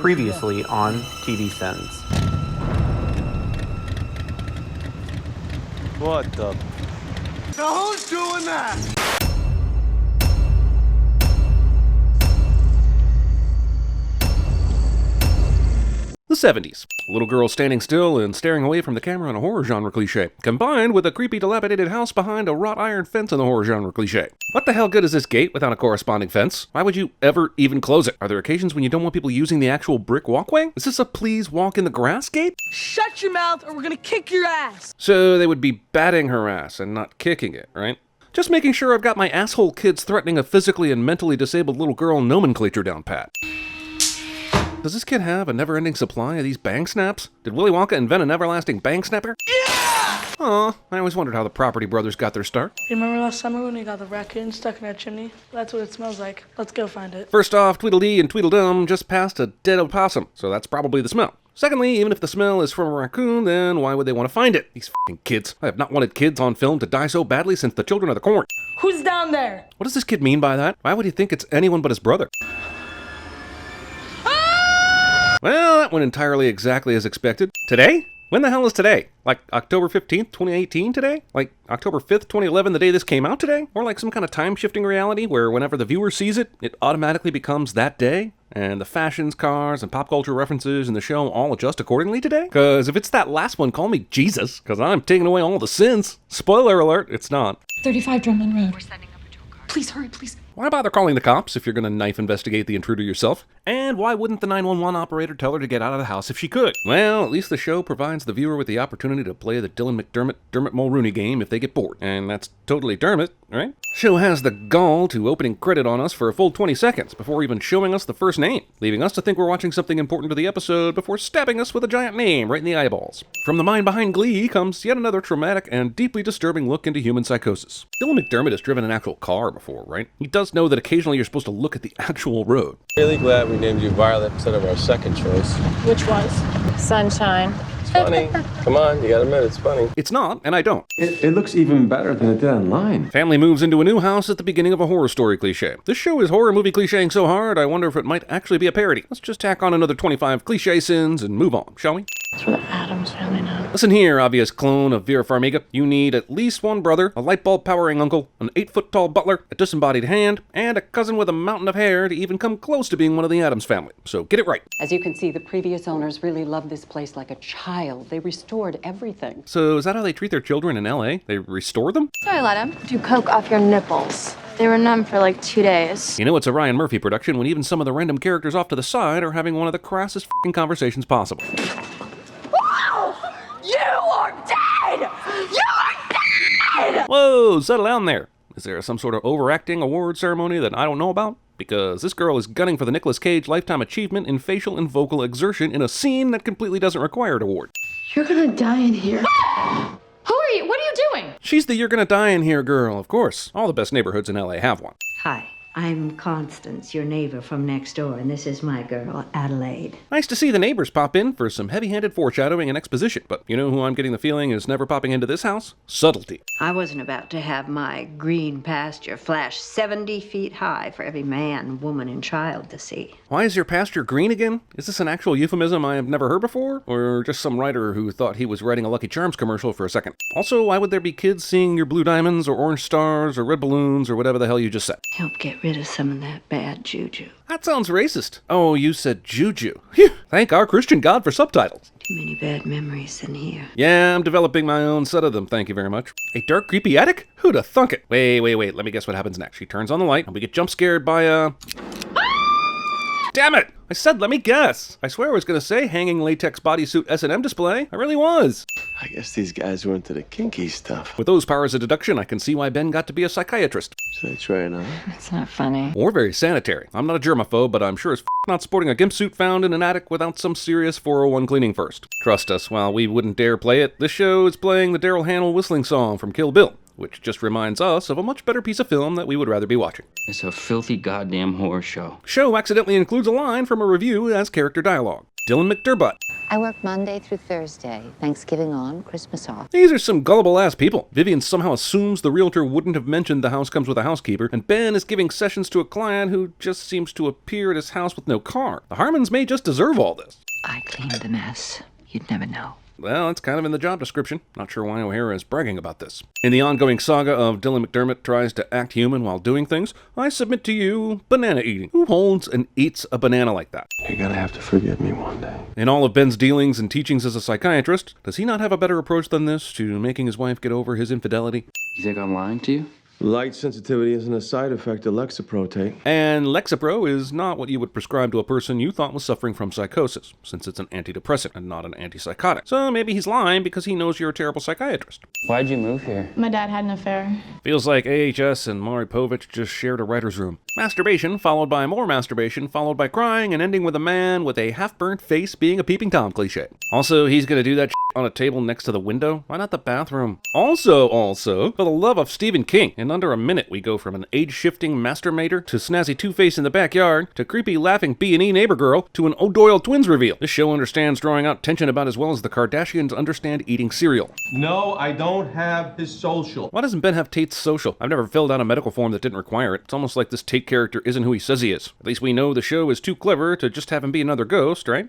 Previously on TVSins. What the? Now who's doing that? The 70s. A little girl standing still and staring away from the camera in a horror genre cliche, combined with a creepy dilapidated house behind a wrought iron fence in the horror genre cliche. What the hell good is this gate without a corresponding fence? Why would you ever even close it? Are there occasions when you don't want people using the actual brick walkway? Is this a please walk in the grass gate? Shut your mouth or we're gonna kick your ass! So they would be batting her ass and not kicking it, right? Just making sure I've got my asshole kids threatening a physically and mentally disabled little girl nomenclature down pat. Does this kid have a never-ending supply of these bang snaps? Did Willy Wonka invent an everlasting bang snapper? Yeah! Aw, I always wondered how the Property Brothers got their start. You remember last summer when we got the raccoon stuck in our chimney? That's what it smells like. Let's go find it. First off, Tweedledee and Tweedledum just passed a dead opossum, so that's probably the smell. Secondly, even if the smell is from a raccoon, then why would they want to find it? These f***ing kids. I have not wanted kids on film to die so badly since the Children of the Corn. Who's down there? What does this kid mean by that? Why would he think it's anyone but his brother? Well, that went entirely exactly as expected. Today? When the hell is today? Like October 15th, 2018 today? Like October 5th, 2011, the day this came out today? Or like some kind of time-shifting reality where whenever the viewer sees it, it automatically becomes that day? And the fashions, cars, and pop culture references in the show all adjust accordingly today? Because if it's that last one, call me Jesus, because I'm taking away all the sins. Spoiler alert, it's not. 35 Drumlin Road. We're sending a patrol car. Please hurry, please. Why bother calling the cops if you're going to knife investigate the intruder yourself? And why wouldn't the 911 operator tell her to get out of the house if she could? Well, at least the show provides the viewer with the opportunity to play the Dylan McDermott, Dermot Mulrooney game if they get bored. And that's totally Dermot, right? Show has the gall to opening credit on us for a full 20 seconds before even showing us the first name, leaving us to think we're watching something important to the episode before stabbing us with a giant name right in the eyeballs. From the mind behind Glee comes yet another traumatic and deeply disturbing look into human psychosis. Dylan McDermott has driven an actual car before, right? He does know that occasionally you're supposed to look at the actual road. Really glad we named you Violet instead of our second choice. Which was? Sunshine. It's funny. Come on, you gotta admit it's funny. It's not, and I don't. It looks even better than it did online. Family moves into a new house at the beginning of a horror story cliche. This show is horror movie clicheing so hard, I wonder if it might actually be a parody. Let's just tack on another 25 cliche sins and move on, shall we? That's for the Addams family now. Listen here, obvious clone of Vera Farmiga. You need at least one brother, a light bulb powering uncle, an 8-foot-tall butler, a disembodied hand, and a cousin with a mountain of hair to even come close to being one of the Addams family. So get it right. As you can see, the previous owners really loved this place like a child. They restored everything. So is that how they treat their children in LA? They restore them? So I let him do coke off your nipples. They were numb for like 2 days. You know it's a Ryan Murphy production when even some of the random characters off to the side are having one of the crassest f***ing conversations possible. You are dead! You are dead! Whoa, settle down there. Is there some sort of overacting award ceremony that I don't know about? Because this girl is gunning for the Nicolas Cage Lifetime Achievement in facial and vocal exertion in a scene that completely doesn't require an award. You're gonna die in here. Who are you? What are you doing? She's the you're gonna die in here girl, of course. All the best neighborhoods in LA have one. Hi, I'm Constance, your neighbor from next door, and this is my girl, Adelaide. Nice to see the neighbors pop in for some heavy-handed foreshadowing and exposition, but you know who I'm getting the feeling is never popping into this house? Subtlety. I wasn't about to have my green pasture flash 70 feet high for every man, woman, and child to see. Why is your pasture green again? Is this an actual euphemism I have never heard before? Or just some writer who thought he was writing a Lucky Charms commercial for a second? Also, why would there be kids seeing your blue diamonds or orange stars or red balloons or whatever the hell you just said? Help get rid of some of that bad juju. That sounds racist. Oh, you said juju. Phew, thank our Christian God for subtitles. Too many bad memories in here. Yeah, I'm developing my own set of them, thank you very much. A dark, creepy attic? Who'd have thunk it? Wait, let me guess what happens next. She turns on the light, and we get jump scared by a... Damn it! I said let me guess. I swear I was gonna say hanging latex bodysuit S&M display. I really was. I guess these guys were into the kinky stuff. With those powers of deduction, I can see why Ben got to be a psychiatrist. Should I try it on? It's not funny. Or very sanitary. I'm not a germaphobe, but I'm sure as not sporting a gimp suit found in an attic without some serious 401 cleaning first. Trust us, while we wouldn't dare play it, this show is playing the Daryl Hannell whistling song from Kill Bill, which just reminds us of a much better piece of film that we would rather be watching. It's a filthy goddamn horror show. Show accidentally includes a line from a review as character dialogue. Dylan McDermott. I work Monday through Thursday, Thanksgiving on, Christmas off. These are some gullible-ass people. Vivian somehow assumes the realtor wouldn't have mentioned the house comes with a housekeeper, and Ben is giving sessions to a client who just seems to appear at his house with no car. The Harmons may just deserve all this. I cleaned the mess. You'd never know. Well, it's kind of in the job description. Not sure why O'Hara is bragging about this. In the ongoing saga of Dylan McDermott tries to act human while doing things, I submit to you banana eating. Who holds and eats a banana like that? You're gonna have to forgive me one day. In all of Ben's dealings and teachings as a psychiatrist, does he not have a better approach than this to making his wife get over his infidelity? You think I'm lying to you? Light sensitivity isn't a side effect of Lexapro, Tate. And Lexapro is not what you would prescribe to a person you thought was suffering from psychosis, since it's an antidepressant and not an antipsychotic. So maybe he's lying because he knows you're a terrible psychiatrist. Why'd you move here? My dad had an affair. Feels like AHS and Maury Povich just shared a writer's room. Masturbation, followed by more masturbation, followed by crying, and ending with a man with a half-burnt face being a peeping Tom cliche. Also, he's gonna do that on a table next to the window? Why not the bathroom? Also, for the love of Stephen King, in under a minute we go from an age-shifting masturbator to snazzy Two-Face in the backyard to creepy laughing B&E neighbor girl to an O'Doyle twins reveal. This show understands drawing out tension about as well as the Kardashians understand eating cereal. No, I don't have his social. Why doesn't Ben have Tate's social? I've never filled out a medical form that didn't require it. It's almost like this Tate character isn't who he says he is. At least we know the show is too clever to just have him be another ghost, right?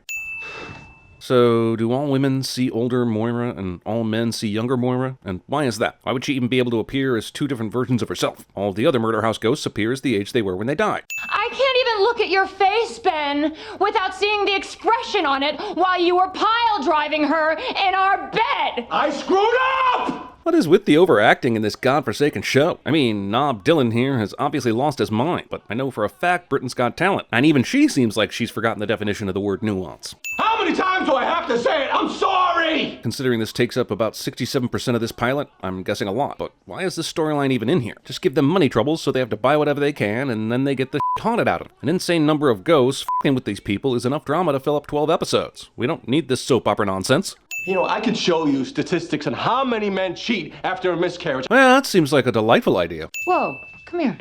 So, do all women see older Moira and all men see younger Moira? And why is that? Why would she even be able to appear as two different versions of herself? All of the other murder house ghosts appear as the age they were when they died. I can't even look at your face, Ben, without seeing the expression on it while you were pile driving her in our bed. I screwed up! What is with the overacting in this godforsaken show? I mean, Knob Dylan here has obviously lost his mind, but I know for a fact Britain's Got Talent, and even she seems like she's forgotten the definition of the word nuance. How many times do I have to say it? I'm sorry! Considering this takes up about 67% of this pilot, I'm guessing a lot, but why is this storyline even in here? Just give them money troubles so they have to buy whatever they can, and then they get the haunted out of them. An insane number of ghosts f***ing with these people is enough drama to fill up 12 episodes. We don't need this soap opera nonsense. You know, I could show you statistics on how many men cheat after a miscarriage. Well, that seems like a delightful idea. Whoa, come here.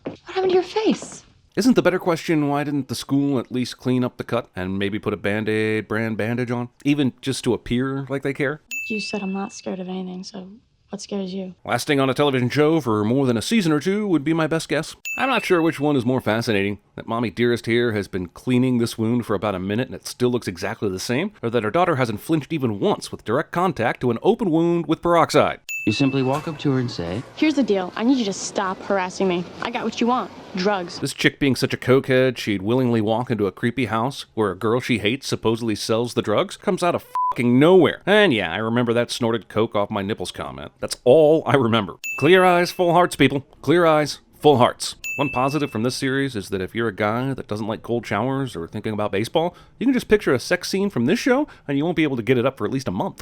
What happened to your face? Isn't the better question, why didn't the school at least clean up the cut and maybe put a Band-Aid brand bandage on? Even just to appear like they care? You said I'm not scared of anything, so what scares you? Lasting on a television show for more than a season or two would be my best guess. I'm not sure which one is more fascinating, that Mommy Dearest here has been cleaning this wound for about a minute and it still looks exactly the same, or that her daughter hasn't flinched even once with direct contact to an open wound with peroxide. You simply walk up to her and say, Here's the deal. I need you to stop harassing me. I got what you want. Drugs. This chick being such a cokehead, she'd willingly walk into a creepy house where a girl she hates supposedly sells the drugs, comes out of fucking nowhere. And yeah, I remember that snorted coke off my nipples comment. That's all I remember. Clear eyes, full hearts, people. Clear eyes, full hearts. One positive from this series is that if you're a guy that doesn't like cold showers or thinking about baseball, you can just picture a sex scene from this show and you won't be able to get it up for at least a month.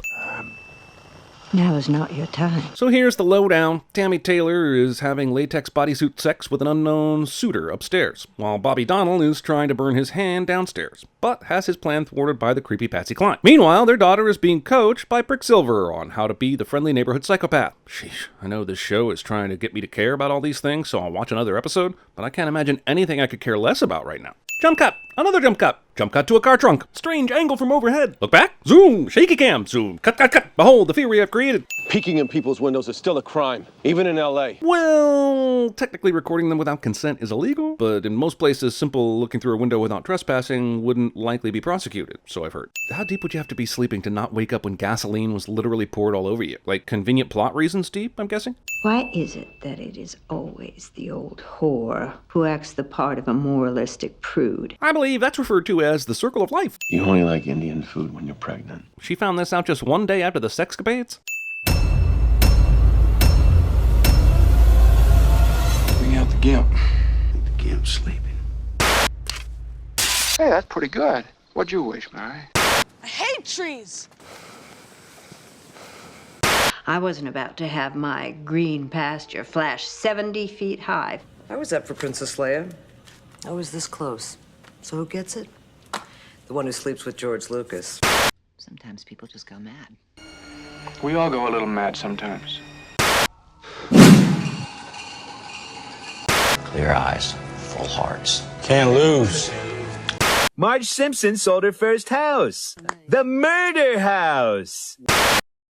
Now is not your time. So here's the lowdown. Tammy Taylor is having latex bodysuit sex with an unknown suitor upstairs, while Bobby Donnell is trying to burn his hand downstairs, but has his plan thwarted by the creepy Patsy Cline. Meanwhile, their daughter is being coached by Bricksilver on how to be the friendly neighborhood psychopath. Sheesh, I know this show is trying to get me to care about all these things, so I'll watch another episode, but I can't imagine anything I could care less about right now. Jump cut! Another jump cut! Jump cut to a car trunk. Strange angle from overhead. Look back. Zoom. Shaky cam. Zoom. Cut, cut, cut. Behold the fear we have created. Peeking in people's windows is still a crime, even in LA. Well, technically recording them without consent is illegal, but in most places, simple looking through a window without trespassing wouldn't likely be prosecuted, so I've heard. How deep would you have to be sleeping to not wake up when gasoline was literally poured all over you? Like convenient plot reasons deep, I'm guessing? Why is it that it is always the old whore who acts the part of a moralistic prude? I believe that's referred to as the circle of life. You only like Indian food when you're pregnant. She found this out just one day after the sexcapades? Bring out the gimp. I think the gimp's sleeping. Hey, that's pretty good. What'd you wish, Mary? I hate trees. I wasn't about to have my green pasture flash 70 feet high. I was up for Princess Leia. I was this close. So who gets it? The one who sleeps with George Lucas. Sometimes people just go mad. We all go a little mad sometimes. Clear eyes, full hearts. Can't lose. Marge Simpson sold her first house. The murder house.